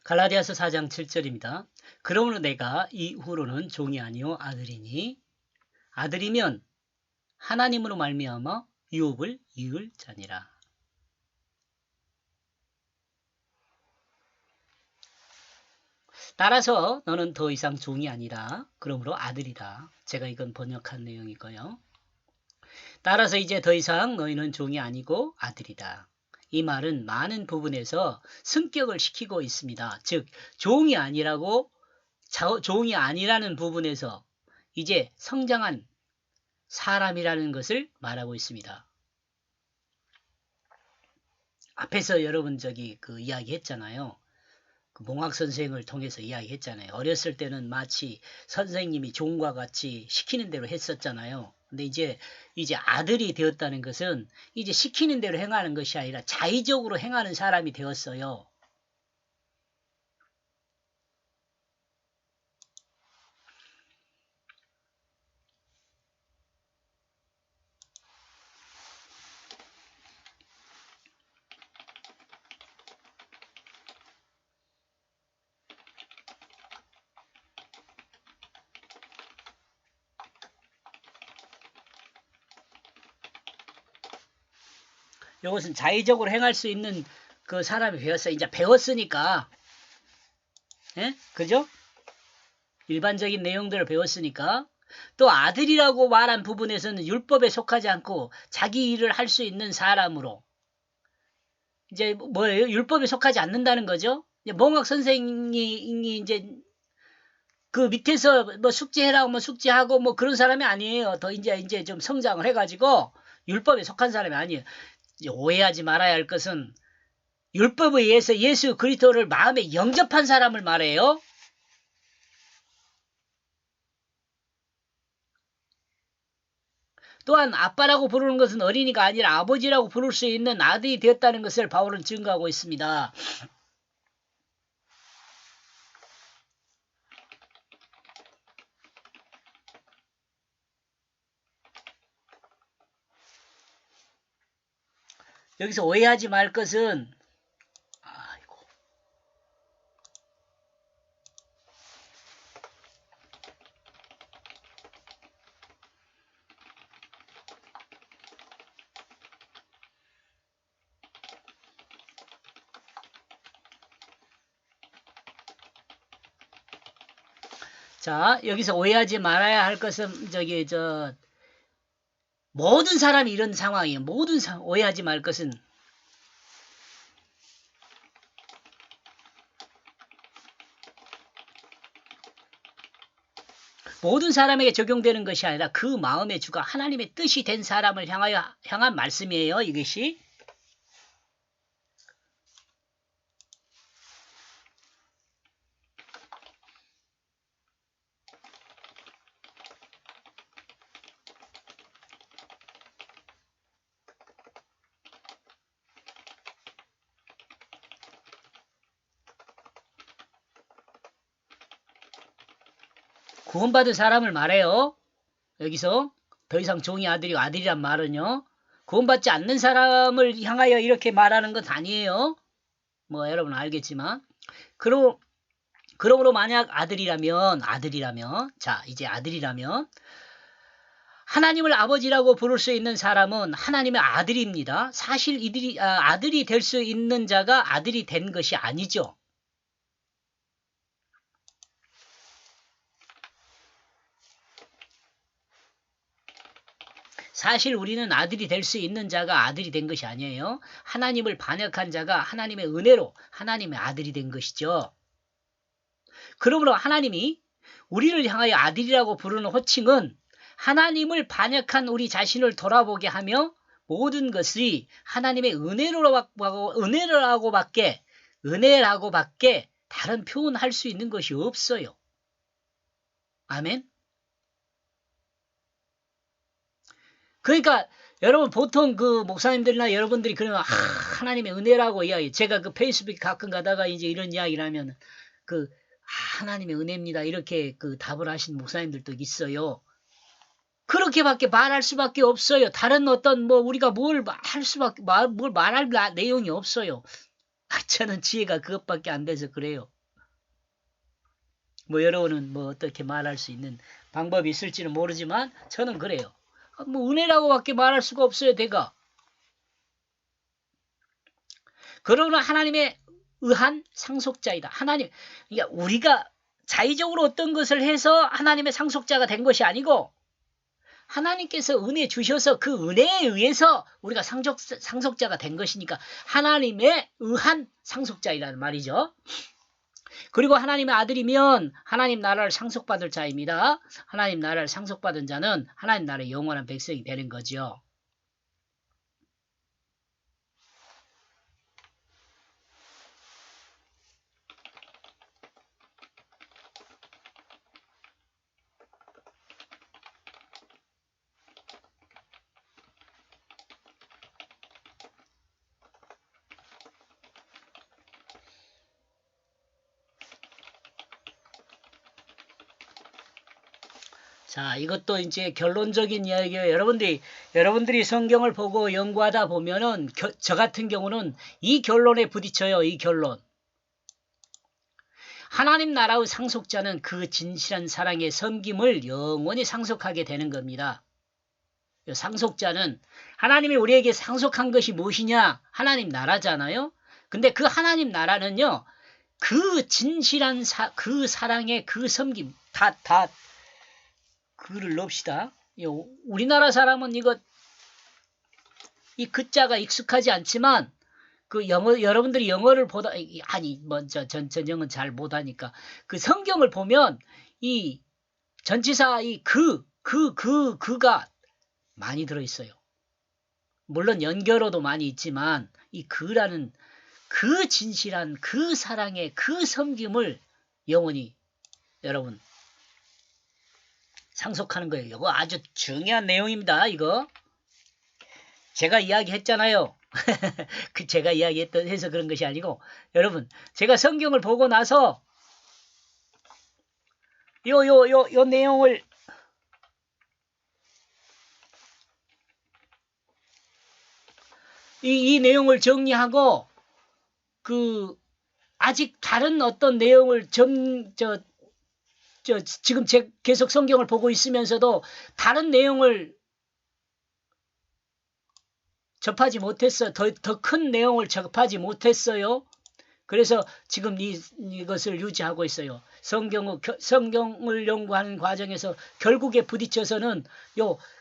갈라디아서 4장 7절입니다. 그러므로 내가 이후로는 종이 아니요 아들이니 아들이면 하나님으로 말미암아 유업을 이을 자니라. 따라서 너는 더 이상 종이 아니라 그러므로 아들이다. 제가 이건 번역한 내용이고요. 따라서 이제 더 이상 너희는 종이 아니고 아들이다. 이 말은 많은 부분에서 승격을 시키고 있습니다. 즉 종이 아니라는 부분에서 이제 성장한 사람이라는 것을 말하고 있습니다. 앞에서 여러분 그 이야기 했잖아요. 그 몽학 선생을 통해서 이야기했잖아요. 어렸을 때는 마치 선생님이 종과 같이 시키는 대로 했었잖아요. 근데 이제 아들이 되었다는 것은 이제 시키는 대로 행하는 것이 아니라 자의적으로 행하는 사람이 되었어요. 이것은 자의적으로 행할 수 있는 그 사람이 배웠어요. 이제 배웠으니까, 예? 그죠? 일반적인 내용들을 배웠으니까. 또 아들이라고 말한 부분에서는 율법에 속하지 않고 자기 일을 할 수 있는 사람으로 이제 뭐예요? 율법에 속하지 않는다는 거죠. 몽학 선생이 이제 그 밑에서 뭐 숙제해라고 뭐 숙제하고 뭐 그런 사람이 아니에요. 더 이제 좀 성장을 해가지고 율법에 속한 사람이 아니에요. 오해하지 말아야 할 것은 율법에 의해서 예수 그리스도를 마음에 영접한 사람을 말해요. 또한 아빠라고 부르는 것은 어린이가 아니라 아버지라고 부를 수 있는 아들이 되었다는 것을 바울은 증거하고 있습니다. 여기서 오해하지 말 것은 자, 여기서 오해하지 말아야 할 것은 모든 사람이 이런 상황이에요. 오해하지 말 것은 모든 사람에게 적용되는 것이 아니라 그 마음의 주가 하나님의 뜻이 된 사람을 향한 말씀이에요. 이것이. 구원받은 사람을 말해요. 여기서 더 이상 종이 아들이고 아들이란 말은요. 구원받지 않는 사람을 향하여 이렇게 말하는 것 아니에요. 뭐 여러분 알겠지만. 그러므로 만약 아들이라면 자 이제 아들이라면 하나님을 아버지라고 부를 수 있는 사람은 하나님의 아들입니다. 사실 아들이 될 수 있는 자가 아들이 된 것이 아니죠. 사실 우리는 아들이 될 수 있는 자가 아들이 된 것이 아니에요. 하나님을 반역한 자가 하나님의 은혜로 하나님의 아들이 된 것이죠. 그러므로 하나님이 우리를 향하여 아들이라고 부르는 호칭은 하나님을 반역한 우리 자신을 돌아보게 하며 모든 것이 하나님의 은혜라고밖에 다른 표현할 수 있는 것이 없어요. 아멘. 그러니까 여러분 보통 그 목사님들이나 여러분들이 그러면 하나님의 은혜라고 이야기. 제가 그 페이스북 가끔 가다가 이제 이런 이야기를 하면 하나님의 은혜입니다. 이렇게 그 답을 하신 목사님들도 있어요. 그렇게밖에 말할 수밖에 없어요. 다른 어떤 우리가 뭘 말할 내용이 없어요. 저는 지혜가 그것밖에 안 돼서 그래요. 뭐 여러분은 뭐 어떻게 말할 수 있는 방법이 있을지는 모르지만 저는 그래요. 뭐 은혜라고밖에 말할 수가 없어요. 내가. 그러나 하나님의 의한 상속자이다. 하나님, 그러니까 우리가 자의적으로 어떤 것을 해서 하나님의 상속자가 된 것이 아니고 하나님께서 은혜 주셔서 그 은혜에 의해서 우리가 상속자가 된 것이니까 하나님의 의한 상속자이라는 말이죠. 그리고 하나님의 아들이면 하나님 나라를 상속받을 자입니다. 하나님 나라를 상속받은 자는 하나님 나라의 영원한 백성이 되는 거죠. 자, 이것도 이제 결론적인 이야기예요. 여러분들이 성경을 보고 연구하다 보면은 저 같은 경우는 이 결론에 부딪혀요. 이 결론. 하나님 나라의 상속자는 그 진실한 사랑의 섬김을 영원히 상속하게 되는 겁니다. 상속자는 하나님이 우리에게 상속한 것이 무엇이냐? 하나님 나라잖아요. 근데 그 하나님 나라는요. 그 진실한 그 사랑의 그 섬김 다 글을 넣읍시다. 우리나라 사람은 이 글자가 익숙하지 않지만 그 여러분들이 영어를 보다 아니 먼저 전형은 잘 못하니까 그 성경을 보면 이 전치사 그가 많이 들어있어요. 물론 연결어도 많이 있지만 이 그라는 그 진실한 그 사랑의 그 섬김을 영원히 여러분 상속하는 거예요. 이거 아주 중요한 내용입니다. 이거 제가 이야기했잖아요. 제가 이야기해서 그런 것이 아니고 여러분 제가 성경을 보고 나서 요 내용을 이 내용을 정리하고 아직 다른 어떤 내용을 지금 계속 성경을 보고 있으면서도 다른 내용을 접하지 못했어요. 더 큰 내용을 접하지 못했어요. 그래서 지금 이것을 유지하고 있어요. 성경을 연구하는 과정에서 결국에 부딪혀서는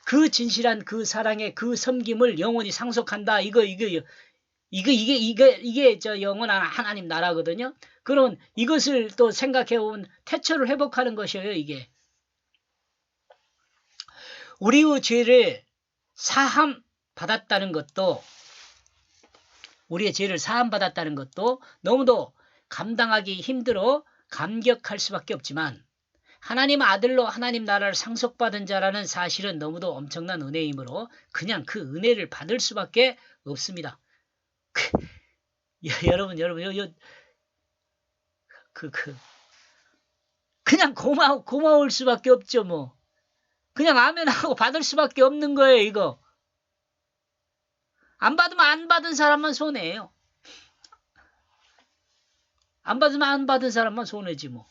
그 진실한 그 사랑의 그 섬김을 영원히 상속한다. 이게 저 영원한 하나님 나라거든요. 그럼 이것을 또 생각해 보면 태초를 회복하는 것이에요. 이게 우리의 죄를 사함 받았다는 것도 우리의 죄를 사함 받았다는 것도 너무도 감당하기 힘들어 감격할 수밖에 없지만 하나님 아들로 하나님 나라를 상속받은 자라는 사실은 너무도 엄청난 은혜이므로 그냥 그 은혜를 받을 수밖에 없습니다. 여러분 그냥 고마울 수밖에 없죠. 뭐 그냥 아멘하고 받을 수밖에 없는 거예요. 이거 안 받으면 안 받은 사람만 손해예요. 안 받으면 안 받은 사람만 손해지 뭐.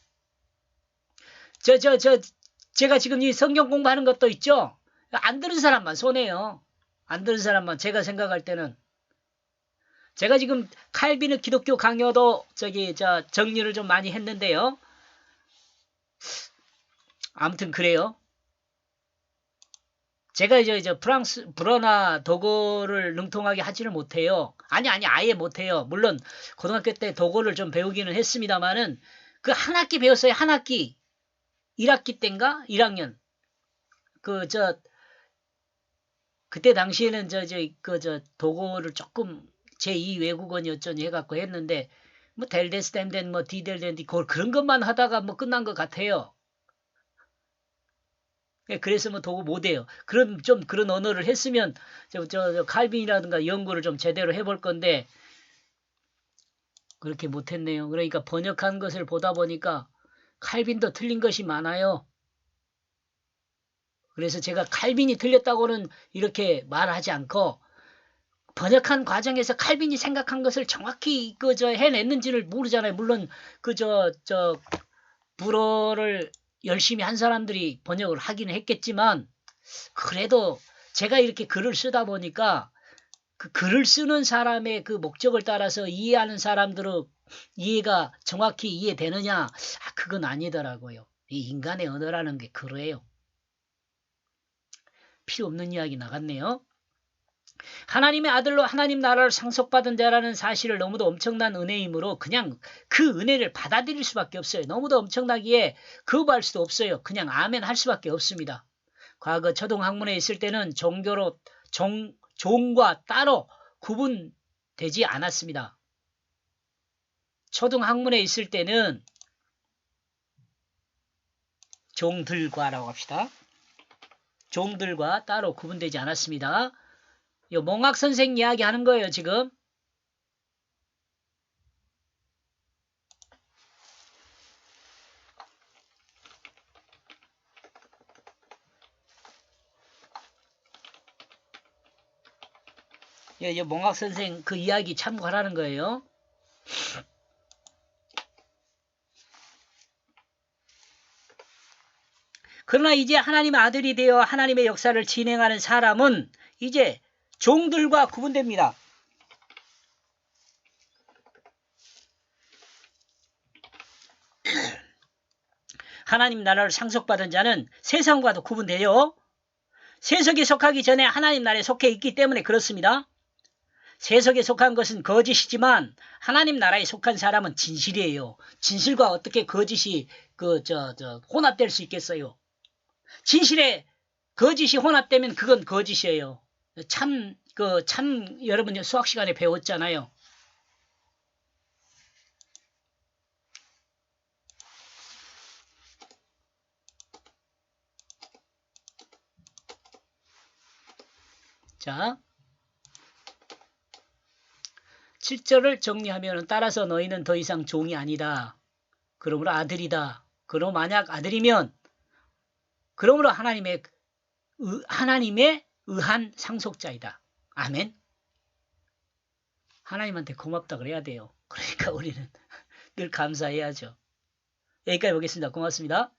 제가 지금 이 성경 공부하는 것도 있죠. 안 들은 사람만 손해요. 안 들은 사람만. 제가 생각할 때는 제가 지금 칼빈의 기독교 강요도 정리를 좀 많이 했는데요. 아무튼 그래요. 제가 이제 프랑스 불어나 독어를 능통하게 하지는 못해요. 아니 아예 못해요. 물론 고등학교 때 독어를 좀 배우기는 했습니다만은 그 한 학기 배웠어요. 한 학기. 1학기 때인가? 1학년. 그때 당시에는 독어를 조금 제2 외국어니 어쩌니 해갖고 했는데 뭐 델데스댐덴 뭐 디델덴디 그런 것만 하다가 뭐 끝난 것 같아요. 그래서 뭐 독어 못해요. 그런 언어를 했으면 칼빈이라든가 연구를 좀 제대로 해볼 건데 그렇게 못했네요. 그러니까 번역한 것을 보다 보니까 칼빈도 틀린 것이 많아요. 그래서 제가 칼빈이 틀렸다고는 이렇게 말하지 않고 번역한 과정에서 칼빈이 생각한 것을 정확히 해냈는지를 모르잖아요. 물론 불어를 열심히 한 사람들이 번역을 하기는 했겠지만 그래도 제가 이렇게 글을 쓰다 보니까 그 글을 쓰는 사람의 그 목적을 따라서 이해하는 사람들은 이해가 정확히 이해되느냐? 그건 아니더라고요. 이 인간의 언어라는 게 그래요. 필요 없는 이야기 나갔네요. 하나님의 아들로 하나님 나라를 상속받은 자라는 사실을 너무도 엄청난 은혜이므로 그냥 그 은혜를 받아들일 수밖에 없어요. 너무도 엄청나기에 거부할 수도 없어요. 그냥 아멘 할 수밖에 없습니다. 과거 초등학문에 있을 때는 종과 따로 구분되지 않았습니다. 초등학문에 있을 때는 종들과라고 합시다. 종들과 따로 구분되지 않았습니다. 이 몽학 선생 이야기 하는 거예요, 지금. 이 몽학 선생 그 이야기 참고하라는 거예요. 그러나 이제 하나님의 아들이 되어 하나님의 역사를 진행하는 사람은 이제 종들과 구분됩니다. 하나님 나라를 상속받은 자는 세상과도 구분돼요. 세속에 속하기 전에 하나님 나라에 속해 있기 때문에 그렇습니다. 세속에 속한 것은 거짓이지만 하나님 나라에 속한 사람은 진실이에요. 진실과 어떻게 거짓이 혼합될 수 있겠어요? 진실에 거짓이 혼합되면 그건 거짓이에요. 참 여러분 수학 시간에 배웠잖아요. 자, 7절을 정리하면 따라서 너희는 더 이상 종이 아니다. 그러므로 아들이다. 그럼 만약 아들이면 그러므로 하나님의 의한 상속자이다. 아멘. 하나님한테 고맙다 그래야 돼요. 그러니까 우리는 늘 감사해야죠. 여기까지 보겠습니다. 고맙습니다.